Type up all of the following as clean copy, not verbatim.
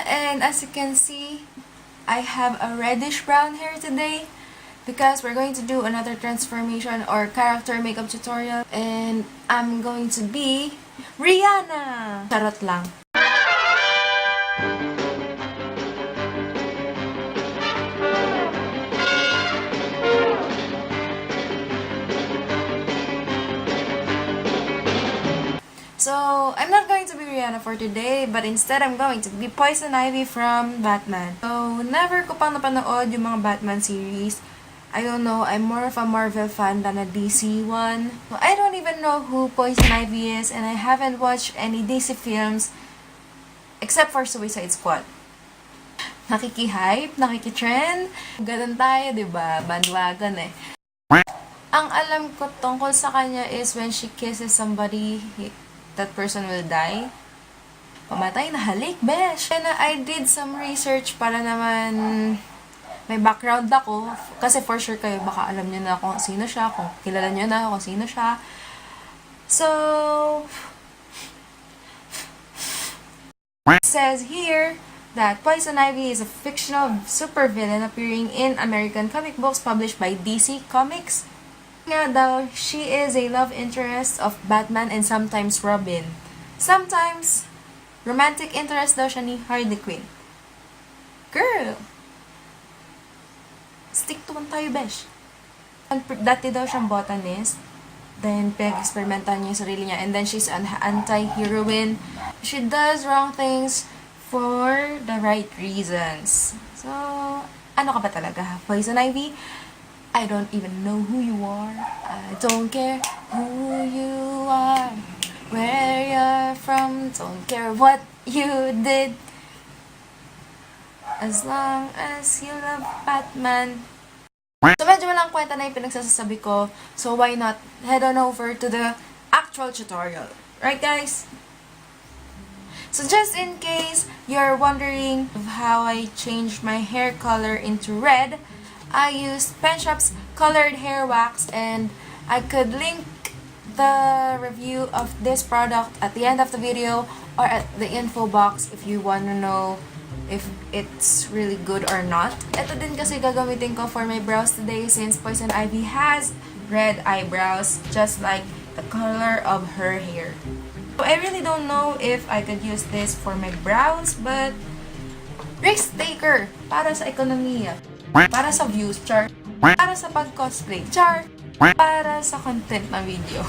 and as you can see, I have a reddish brown hair today because we're going to do another transformation or character makeup tutorial, and I'm going to be Reinna! Charot lang. So, I'm not going to be Reinna for today, but instead I'm going to be Poison Ivy from Batman. So, never ko pang napanood yung mga Batman series. I don't know, I'm more of a Marvel fan than a DC one. So, I don't even know who Poison Ivy is, and I haven't watched any DC films except for Suicide Squad. Nakikihype, nakikitrend. Ganun tayo, diba? Bandwagon eh. Ang alam ko tungkol sa kanya is when she kisses somebody, that person will die. Pamatay na halik, besh! And I did some research para naman may background ako. Kasi for sure kayo, baka alam nyo na kung sino siya, kung kilala nyo na kung sino siya. So, it says here that Poison Ivy is a fictional supervillain appearing in American comic books published by DC Comics. Nga daw, she is a love interest of Batman and sometimes Robin. Sometimes, romantic interest daw siya ni Harley Quinn. Girl! Stick to one tayo, besh. Dati daw siyang botanist. Then, pinag-experimentan niya yung sarili niya. And then, she's an anti-heroine. She does wrong things for the right reasons. So, ano ka ba talaga? Poison Ivy? I don't even know who you are. I don't care who you are. Where you're from. Don't care what you did. As long as you love Batman. So, medyo walang kwenta na yung pinagsasabi ko. So, why not head on over to the actual tutorial. Right, guys? So, just in case you're wondering of how I changed my hair color into red, I used Pen Shop's colored hair wax, and I could link the review of this product at the end of the video or at the info box if you want to know if it's really good or not. Ito din kasi gagamitin ko for my brows today since Poison Ivy has red eyebrows just like the color of her hair. So I really don't know if I could use this for my brows, but risk taker para sa ekonomiya. Para sa views, char. Para sa pag-cosplay, char. Para sa content na video.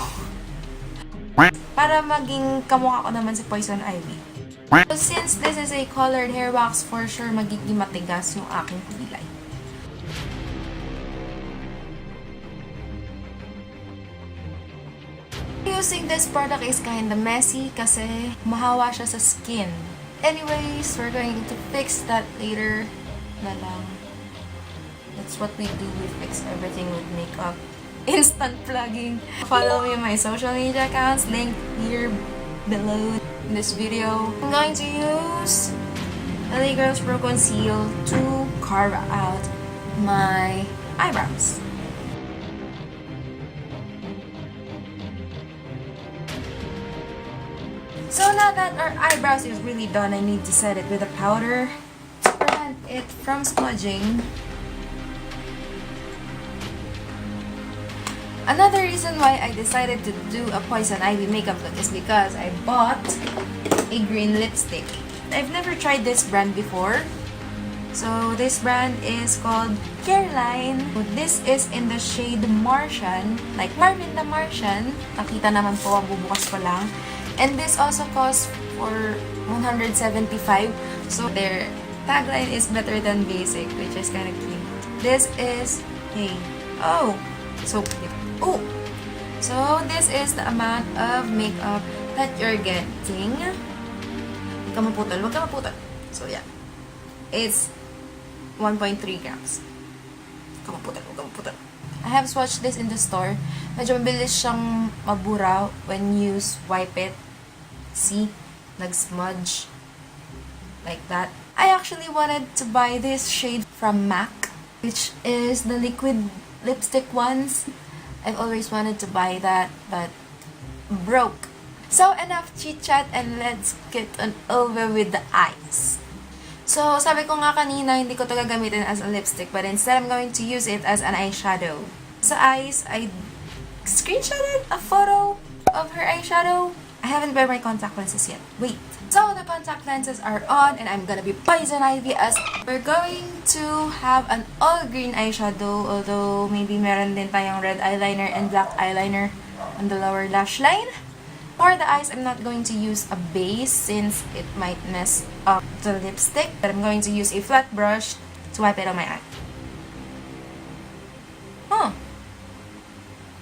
Para maging kamukha ko naman si Poison Ivy. So since this is a colored hair wax, for sure magiging matigas yung aking kilay. Using this product is kinda messy kasi mahawa siya sa skin. Anyways, we're going to fix that later na lang. That's what we do. We fix everything with makeup. Instant plugging. Follow me on my social media accounts. Link here below in this video. I'm going to use LA Girls Pro Conceal to carve out my eyebrows. So now that our eyebrows is really done, I need to set it with a powder to prevent it from smudging. Another reason why I decided to do a Poison Ivy makeup look is because I bought a green lipstick. I've never tried this brand before. So this brand is called Caroline. This is in the shade Martian, like Marvin the Martian. Nakita naman po, bubukas ko lang. And this also costs for $175. So their tagline is better than basic, which is kind of cute. This is so cute. Oh! So, this is the amount of makeup that you're getting. Huwag ka maputol. Huwag ka maputol. So, yeah. It's 1.3 grams. Huwag ka maputol. Huwag ka maputol. I have swatched this in the store. Medyo mabilis siyang mabura when you swipe it. See? Nag-smudge. Like that. I actually wanted to buy this shade from MAC, which is the liquid lipstick ones. I've always wanted to buy that, but broke. So enough chit chat and let's get on over with the eyes. So, sabi ko nga kanina, hindi ko ito gagamitin as a lipstick, but instead I'm going to use it as an eyeshadow. Sa eyes, I screenshotted a photo of her eyeshadow. I haven't wear my contact lenses yet. Wait. So, the contact lenses are on, and I'm gonna be poison ivy as we're going to have an all-green eyeshadow, although maybe meron din tayong red eyeliner and black eyeliner on the lower lash line. For the eyes, I'm not going to use a base since it might mess up the lipstick. But I'm going to use a flat brush to wipe it on my eye. Huh.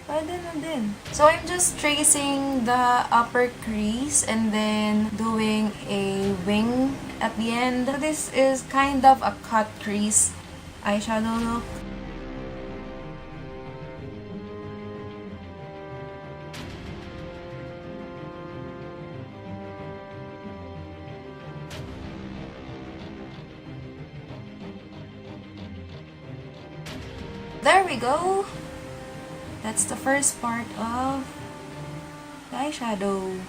Pwede na din. So, I'm just tracing the upper crease and then doing a wing at the end. This is kind of a cut crease eyeshadow look. There we go! That's the first part of the eyeshadow.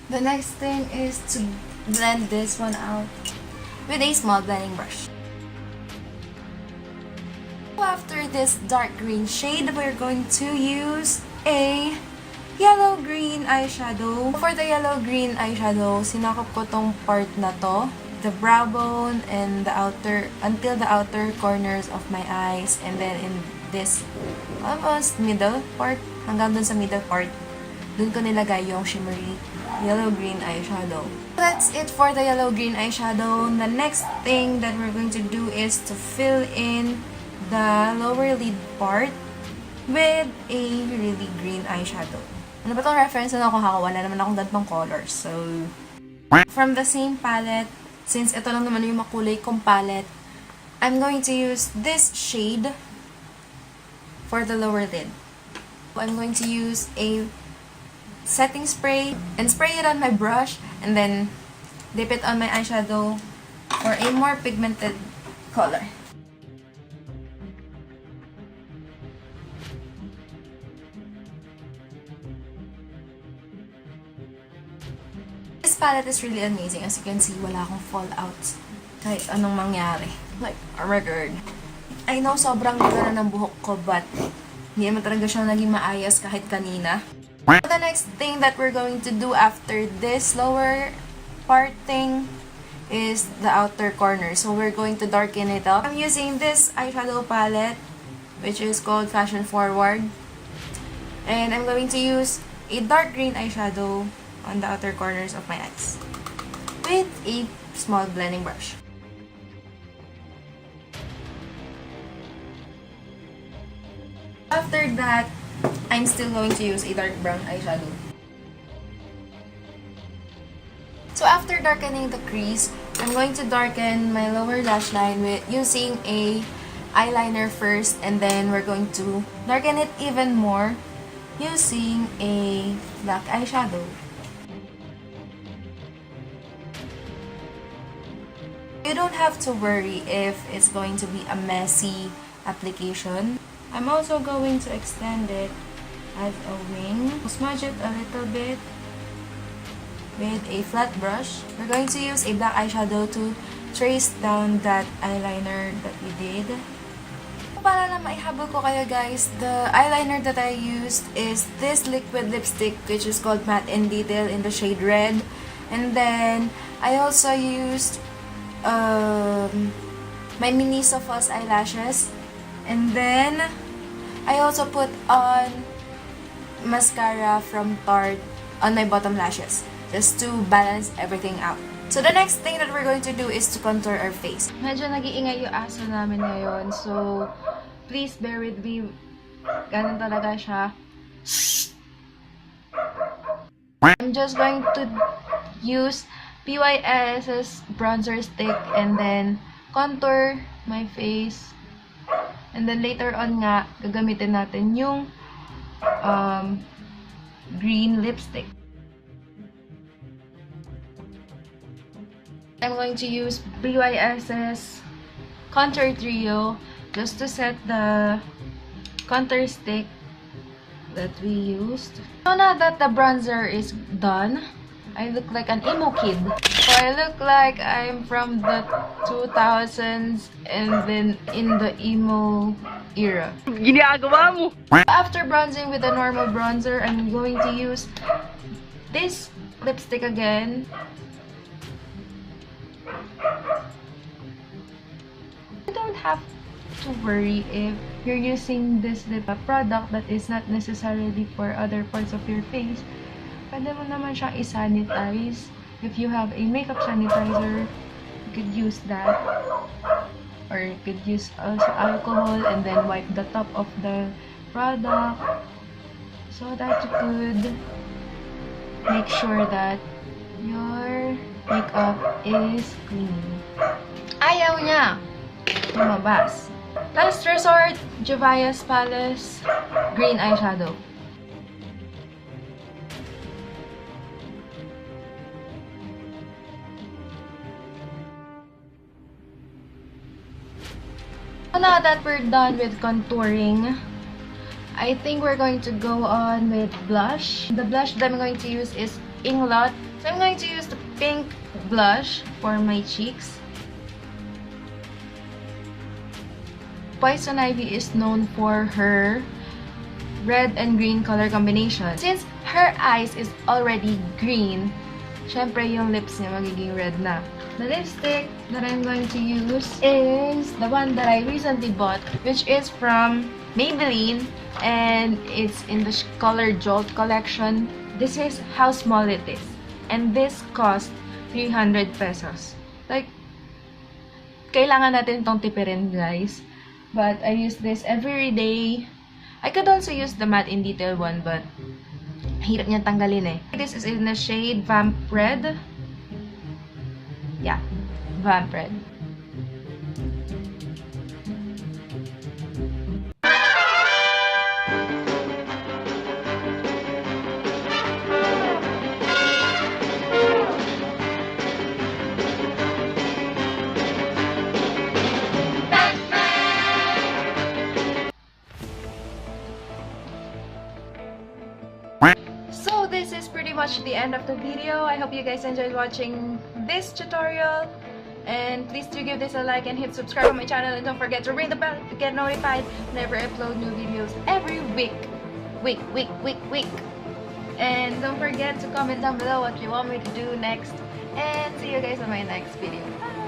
The next thing is to blend this one out with a small blending brush. After this dark green shade, we're going to use a yellow-green eyeshadow. For the yellow-green eyeshadow, sinakop ko tong part na to, the brow bone and the outer, until the outer corners of my eyes, and then in this almost middle part, hanggang dun sa middle part, dun ko nilagay yung shimmery yellow-green eyeshadow. That's it for the yellow-green eyeshadow. The next thing that we're going to do is to fill in the lower lid part with a really green eyeshadow. Ano ba itong reference na ako? Wala naman akong gantong colors. So, from the same palette, since ito lang naman yung makulay kong palette, I'm going to use this shade for the lower lid. I'm going to use a setting spray and spray it on my brush and then dip it on my eyeshadow for a more pigmented color. This palette is really amazing. As you can see, wala akong fallouts kahit anong mangyari. Like a record. I know sobrang ganda na ng buhok ko, but hindi naman talaga siya naging maayos kahit kanina. The next thing that we're going to do after this lower part thing is the outer corner. So we're going to darken it up. I'm using this eyeshadow palette, which is called Fashion Forward. And I'm going to use a dark green eyeshadow on the outer corners of my eyes with a small blending brush. After that, I'm still going to use a dark brown eyeshadow. So after darkening the crease, I'm going to darken my lower lash line with using a eyeliner first, and then we're going to darken it even more using a black eyeshadow. You don't have to worry if it's going to be a messy application. I'm also going to extend it as a wing. Smudge it a little bit with a flat brush. We're going to use a black eyeshadow to trace down that eyeliner that we did. Para na maihabol ko kayo guys, the eyeliner that I used is this liquid lipstick which is called Matte in Detail in the shade red. And then, I also used my Miniso false eyelashes. And then, I also put on mascara from Tarte on my bottom lashes, just to balance everything out. So the next thing that we're going to do is to contour our face. Medyo nag-iingay yung aso namin ngayon, so please bear with me. Ganun talaga siya. I'm just going to use PYS's bronzer stick and then contour my face. And then later on nga, gagamitin natin yung green lipstick. I'm going to use BYS's Contour Trio just to set the contour stick that we used. So now that the bronzer is done, I look like an emo kid. So I look like I'm from the 2000s and then in the emo era. Ginagawa mo! After bronzing with a normal bronzer, I'm going to use this lipstick again. You don't have to worry if you're using this product that is not necessarily for other parts of your face. Pwede mo naman siyang i-sanitize. If you have a makeup sanitizer, you could use that. Or you could use also alcohol and then wipe the top of the product so that you could make sure that your makeup is clean. Ayaw niya lumabas. Last resort, Juvia's Palace green eyeshadow. Now that we're done with contouring, I think we're going to go on with blush. The blush that I'm going to use is Inglot. So I'm going to use the pink blush for my cheeks. Poison Ivy is known for her red and green color combination. Since her eyes is already green, syempre yung lips niya magiging red na. The lipstick that I'm going to use is the one that I recently bought, which is from Maybelline, and it's in the color Jolt collection. This is how small it is, and this cost 300 pesos. Like, kailangan natin tong tipirin, guys. But I use this every day. I could also use the matte in detail one, but hirap niya tanggalin eh. This is in the shade Vamp Red. Yeah, Vamp Red. So this is pretty much the end of the video. I hope you guys enjoyed watching this tutorial. And please do give this a like and hit subscribe on my channel. And don't forget to ring the bell to get notified whenever I upload new videos every week. Week. And don't forget to comment down below what you want me to do next. And see you guys on my next video. Bye!